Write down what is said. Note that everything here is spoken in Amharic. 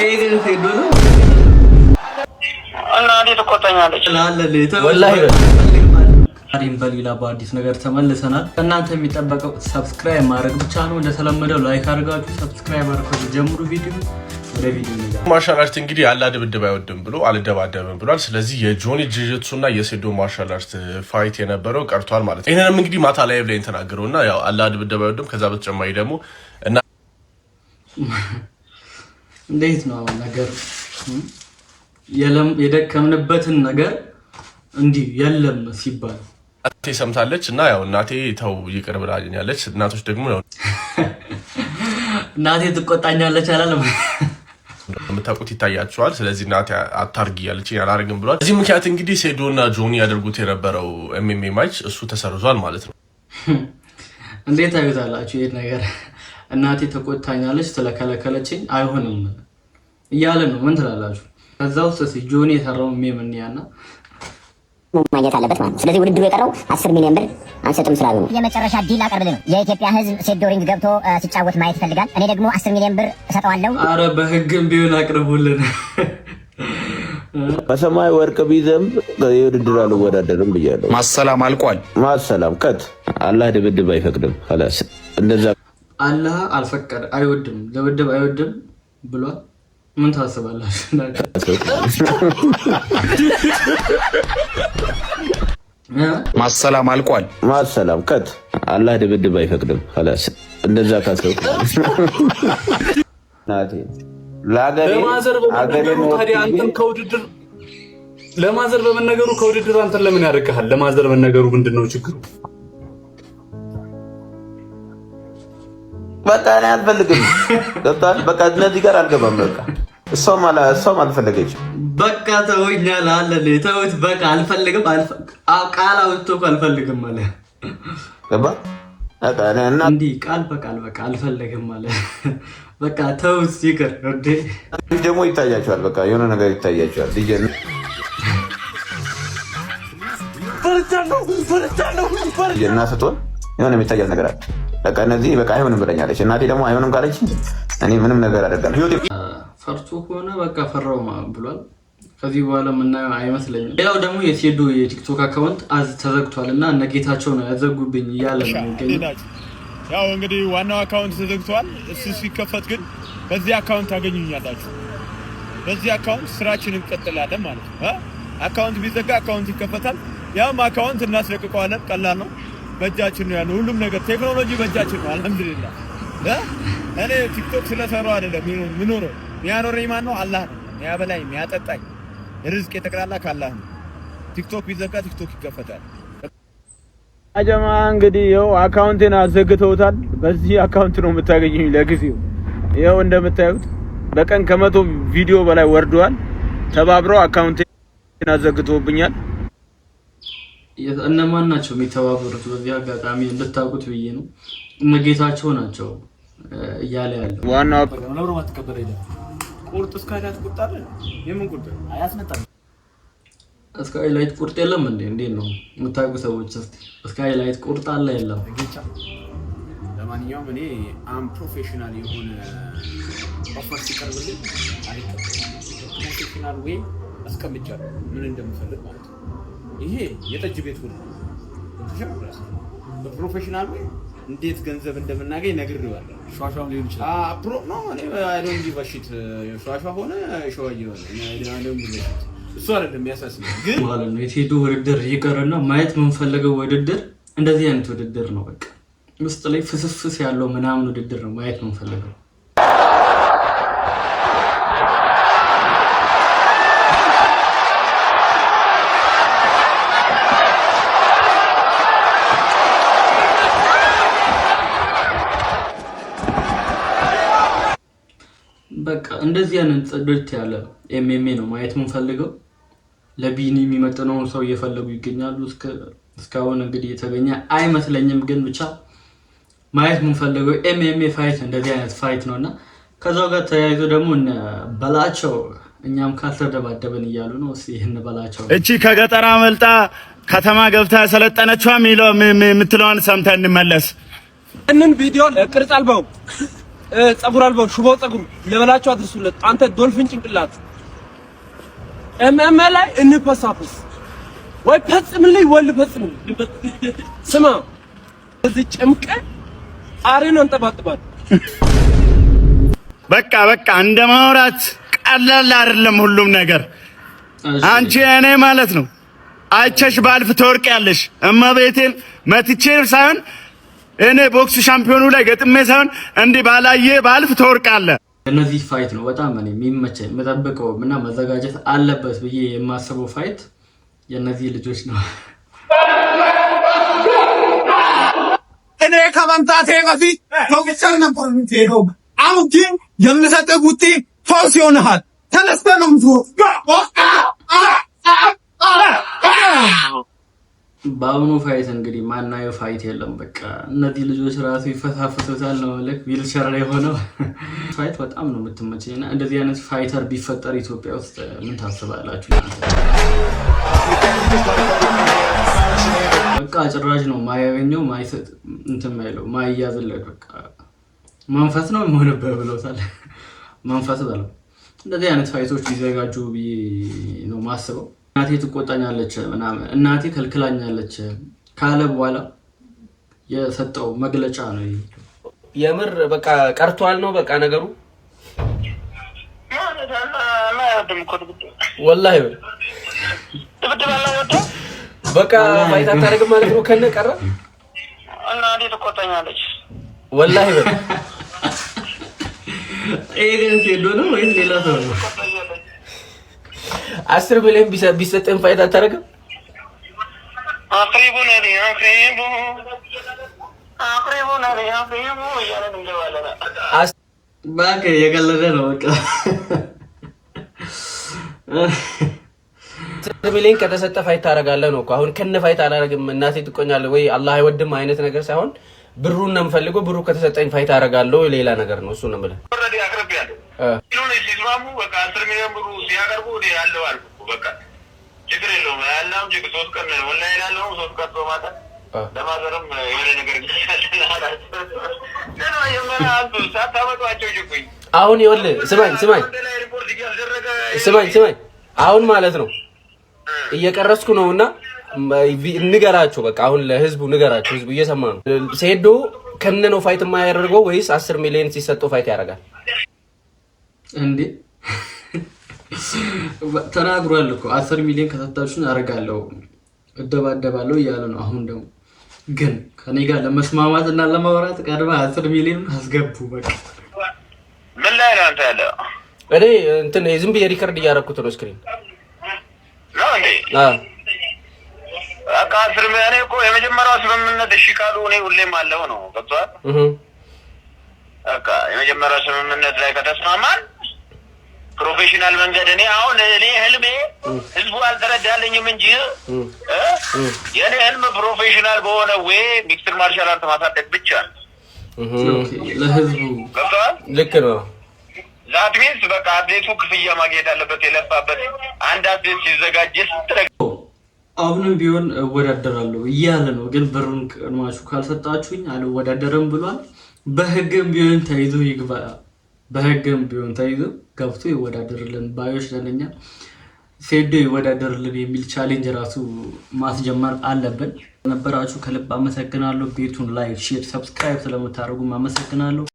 ኤግን ሄዶ ነው እና እንዴት ተቆጣኛለች ላለለ ወላሂ አሪም በሌላ በአዲስ ነገር ተመልሰናል። እናንተ የሚጠበቀው ሰብስክራይብ ማድረግ ብቻ ነው። እንደተለመደው ላይክ አድርጋችሁ ሰብስክራይብ አድርጋችሁ ጀምሩ። ቪዲዮ ወደ ቪዲዮ ነው። ማርሻል አርት እንግዲህ ያለ ድብድብ አይወድም ብሎ አልደባደብም ብሏል። ስለዚህ የጆኒ ጂጂትሱና የሴዶ ማርሻል አርት ፋይት የነበረው ቀርቷል ማለት ነው። ይሄንንም እንግዲህ ማታ ላይ ብለን ተናገረውና ያው አለ ድብድብ አይወድም። ከዛ በተጨማሪ ደግሞ እና እንዴት ነው ነገር የደከምንበትን ነገር እንዲህ የለም ሲባል እናቴ ሰምታለች እና ያው እናቴ ተው ይቅር ብላኛለች። እናቶች ደግሞ ነው እናቴ ትቆጣኛለች አላለም የምታውቁት ይታያቸዋል። ስለዚህ እናቴ አታርጊ ያለችኝ አላረግም ብሏል። እዚህ ምክንያት እንግዲህ ሴዶና ጆኒ ያደርጉት የነበረው ኤምኤምኤ ማች እሱ ተሰርዟል ማለት ነው። እንዴት አይታላችሁ ይሄ ነገር? እናቴ ተቆጣኛለች ስለከለከለችኝ አይሆንም እያለ ነው። ምን ትላላችሁ? ከዛ ውስጥ ጆኒ የሰራው ሜምንያና ማግኘት አለበት ማለት ነው። ስለዚህ ውድድሩ የቀረው 10 ሚሊዮን ብር አንሰጥም ስላሉ የመጨረሻ ዲል አቀርብልህ ነው። የኢትዮጵያ ሕዝብ ሴዶ ሪንግ ገብቶ ሲጫወት ማየት ይፈልጋል። እኔ ደግሞ 10 ሚሊዮን ብር እሰጠዋለሁ። አረ በህግም ቢሆን አቅርቡልን። በሰማይ ወርቅ ቢዘንብ የውድድሩ አልወዳደርም ብያለሁ። ማሰላም አልቋል። ማሰላም ከት አላህ ድብድብ አይፈቅድም። خلاص እንደዛ አላህ አልፈቀደ አይወድም ድብድብ አይወድም ብሏል። ምን ታስባላችሁ? ማሰላም አልቋል። ማሰላም ከት አላህ ድብድብ አይፈቅድም። خلاص እንደዛ ታሰው ናቲ ላገሬ ታዲያ አንተም ከውድድር ለማዘር በመነገሩ ከውድድር አንተን ለምን ያደርግሃል? ለማዘር በመነገሩ ምንድነው ችግሩ? በቃ እኔ አልፈልግም። ገብቷል። በቃ እነዚህ ጋር አልገባም። በቃ እሷም አልፈለገች። በቃ ተውኛል አለ ተውት። በቃ አልፈልግም ቃል አውጥቶ አልፈልግም አለ። ገባ እና እንዲህ ቃል በቃል በቃ አልፈልግም አለ። በቃ ተውት ይቅር። እንዴ ደግሞ ይታያቸዋል። በቃ የሆነ ነገር ይታያቸዋል። ዲጀን እና ስትሆን የሆነ የሚታያል ነገር አለ። በቃ እነዚህ በቃ አይሆንም ብለኛለች። እናቴ ደግሞ አይሆንም ካለች እኔ ምንም ነገር አደርጋለሁ። ፈርቶ ከሆነ በቃ ፈራው ብሏል። ከዚህ በኋላ የምናየው አይመስለኝም። ሌላው ደግሞ የሴዶ የቲክቶክ አካውንት ተዘግቷል እና እነ ጌታቸው ነው ያዘጉብኝ እያለ ነው የሚገኘው። ያው እንግዲህ ዋናው አካውንት ተዘግቷል። እሱ ሲከፈት ግን በዚህ አካውንት ታገኙኛላችሁ። በዚህ አካውንት ስራችንን እንቀጥላለን ማለት ነው። አካውንት ቢዘጋ አካውንት ይከፈታል። ያም አካውንት እናስለቅቀዋለን። ቀላል ነው። በእጃችን ነው ያለው ሁሉም ነገር። ቴክኖሎጂ በእጃችን ነው። አልሐምዱሊላህ። እኔ ቲክቶክ ስለሰራው አይደለም ምኖረው። የሚያኖረኝ ማን ነው? አላህ ነው። የሚያበላኝ የሚያጠጣኝ ርዝቅ የተቀላላ ካላህ ነው። ቲክቶክ ቢዘጋ ቲክቶክ ይከፈታል። አጀማ እንግዲህ ይኸው አካውንቴን አዘግተውታል። በዚህ አካውንት ነው የምታገኙኝ ለጊዜው። ይኸው እንደምታዩት በቀን ከ100 ቪዲዮ በላይ ወርዷል። ተባብረው አካውንቴን አዘግተውብኛል። እነማን ናቸው የሚተባበሩት? በዚህ አጋጣሚ እንድታውቁት ብዬ ነው። እነ ጌታቸው ናቸው እያለ ያለው ዋናው ነው። ማትከበር አይደለም ቁርጥ እስካይላይት ቁርጥ አለ። የምን ቁርጥ አያስመጣም? እስካይላይት ቁርጥ የለም እንዴ? እንዴት ነው የምታውቁ ሰዎች? እስካይላይት ቁርጥ አለ የለም? ለማንኛውም እኔ አም ፕሮፌሽናል የሆነ ኦፈር ሲቀርብልኝ ፕሮፌሽናል ወይ አስቀምጫለሁ ምን እንደምፈልግ ማለት ነው። ይሄ የጠጅ ቤት ሁሉ ተሸራራስ በፕሮፌሽናል ወይ እንዴት ገንዘብ እንደምናገኝ ነግሬዋለሁ። ሿሿም ሊሆን ይችላል። ፕሮ ነው እኔ አይዶን ዲቫሽት ሿሿ ሆነ ሸዋዬ ሆነ አይዶን ዲቫሽት እሱ አይደለም የሚያሳስበው ግን ማለት ነው። የቴዶ ውድድር ይቀርና ማየት የምንፈልገው ውድድር እንደዚህ አይነት ውድድር ነው። በቃ ውስጥ ላይ ፍስፍስ ያለው ምናምን ውድድር ነው ማየት የምንፈልገው። በቃ እንደዚህ አይነት ጽድት ያለ ኤምኤምኤ ነው ማየት የምንፈልገው። ለቢኒ የሚመጥነውን ሰው እየፈለጉ ይገኛሉ። እስካሁን እንግዲህ የተገኘ አይመስለኝም፣ ግን ብቻ ማየት የምንፈልገው ኤምኤምኤ ፋይት እንደዚህ አይነት ፋይት ነውና ከዛው ጋር ተያይዞ ደግሞ እነ በላቸው እኛም ካልተደባደብን እያሉ ነው። እስኪ ይሄን በላቸው እቺ ከገጠራ መልጣ ከተማ ገብታ ሰለጠነችዋ የምትለውን ሰምተን እንመለስ። እንን ቪዲዮ ቅርጽ አልበው ጸጉር አልባው ሽቦ ጸጉር ለበላቸው አድርሱለት። አንተ ዶልፊን ጭንቅላት ላይ እንፈሳፍስ ወይ ፈጽምልኝ ወይ ልፈጽም። ስማ እዚህ ጨምቀ አሬን አንጠባጥባል። በቃ እንደ ማውራት ቀላል አይደለም ሁሉም ነገር። አንቺ እኔ ማለት ነው አይቸሽ ባልፍ ትወርቂያለሽ። እመቤቴን መትቼ ሳይሆን እኔ ቦክስ ሻምፒዮኑ ላይ ገጥሜ ሳይሆን እንዲህ ባላየ ባልፍ ትወርቃለህ። እነዚህ ፋይት ነው በጣም እኔ የሚመቸኝ የምጠብቀው እና መዘጋጀት አለበት ብዬ የማስበው ፋይት የነዚህ ልጆች ነው። እኔ ከመምጣቴ በፊት ዶክተር ነበር የምትሄደው። አሁን ግን የምሰጥህ ውጤት ፈውስ ይሆንሃል። ተነስተህ ነው የምትወጣው። በአሁኑ ፋይት እንግዲህ ማናየው ፋይት የለም። በቃ እነዚህ ልጆች ራሱ ይፈሳፈሱታል ነው ማለት ዊልቸር ላይ ሆነው ፋይት በጣም ነው የምትመቸኝ እና እንደዚህ አይነት ፋይተር ቢፈጠር ኢትዮጵያ ውስጥ ምን ታስባላችሁ? በቃ ጭራሽ ነው ማያገኘው ማይሰጥ እንትን ማይለው ማይያዝለት በቃ መንፈስ ነው የሚሆንበት ብለውታል። መንፈስ በለው እንደዚህ አይነት ፋይቶች ቢዘጋጁ ብዬ ነው ማስበው። እናቴ ትቆጣኛለች ምናምን እናቴ ከልክላኛለች ካለ በኋላ የሰጠው መግለጫ ነው። የምር በቃ ቀርቷል ነው በቃ ነገሩ ወላሂ በቃ ፋይት አታደርግም ማለት ነው። ከነ ቀረ እናቴ ትቆጣኛለች ወላሂ በቃ ኤገን ሲዶ ነው ወይ ሌላ ሰው ነው? 10 ሚሊዮን ቢሰጥን ፋይት አታደርግም? አቅሪቡ ነዲ ያለን እንደዋለና ባክ የቀለደ ነው በቃ 10 ሚሊዮን ከተሰጠ ፋይት ታደርጋለህ ነው እኮ። አሁን ከነ ፋይት አላደርግም እናቴ ትቆኛለህ ወይ አላህ አይወድም አይነት ነገር ሳይሆን ብሩን ነው የምፈልገው። ብሩ ከተሰጠኝ ፋይት አደርጋለሁ ሌላ ነገር ነው እሱ ነው ማለት ኦሬዲ አቅርቤያለሁ። ይሁን ሲስማሙ በቃ 10 ሚሊዮን ብሩ ሲያቀርቡ ያለው አልኩ በቃ ችግር የለውም ያለው ጅግ 3 ቀን ወላሂ ያለው 3 ቀን በማታ ለማዘርም የሆነ ነገር አሁን ይኸውልህ ስማኝ አሁን ማለት ነው እየቀረስኩ ነውና ንገራቸው በቃ አሁን ለህዝቡ ንገራቸው። ህዝቡ እየሰማ ነው። ሴዶ ከነ ነው ፋይት የማያደርገው ወይስ 10 ሚሊዮን ሲሰጠው ፋይት ያደርጋል እንዴ? ተናግሯል እኮ 10 ሚሊዮን ከሰጣችሁኝ አደርጋለሁ እደባደባለሁ እያለ ነው። አሁን ደግሞ ግን ከኔ ጋር ለመስማማት እና ለማውራት ቀርባ 10 ሚሊዮን አስገቡ በቃ ምን ላይ ነው አንተ ያለው? እኔ እንትን ዝም ብዬ ሪከርድ እያደረኩት ነው ስክሪን ነው እንዴ? በቃ 10 ሚሊዮን እኮ የመጀመሪያው ስምምነት እሺ ካሉ እኔ ሁሌም አለው ነው ገብቷል። በቃ የመጀመሪያው ስምምነት ላይ ከተስማማን ፕሮፌሽናል መንገድ እኔ አሁን እኔ ህልሜ ህዝቡ አልተረዳልኝም እንጂ የኔ ህልም ፕሮፌሽናል በሆነ ወይ ሚክስድ ማርሻል አርት ማሳደግ ብቻ ነው። ለህዝቡ ገብቷል። ልክ ነው። ዛት ሚንስ በቃ አትሌቱ ክፍያ ማግኘት አለበት የለፋበት አንድ አትሌት ሲዘጋጅ አሁንም ቢሆን እወዳደራለሁ እያለ ነው። ግን ብሩን ቀድማችሁ ካልሰጣችሁኝ አልወዳደርም ብሏል። በህግም ቢሆን ተይዞ ይግባ። በህግም ቢሆን ተይዞ ገብቶ ይወዳደርልን ባዮች ለኛ ሴዶ ይወዳደርልን የሚል ቻሌንጅ ራሱ ማስጀመር አለብን። ነበራችሁ ከልብ አመሰግናለሁ። ቤቱን ላይክ፣ ሼር፣ ሰብስክራይብ ስለምታደርጉ አመሰግናለሁ።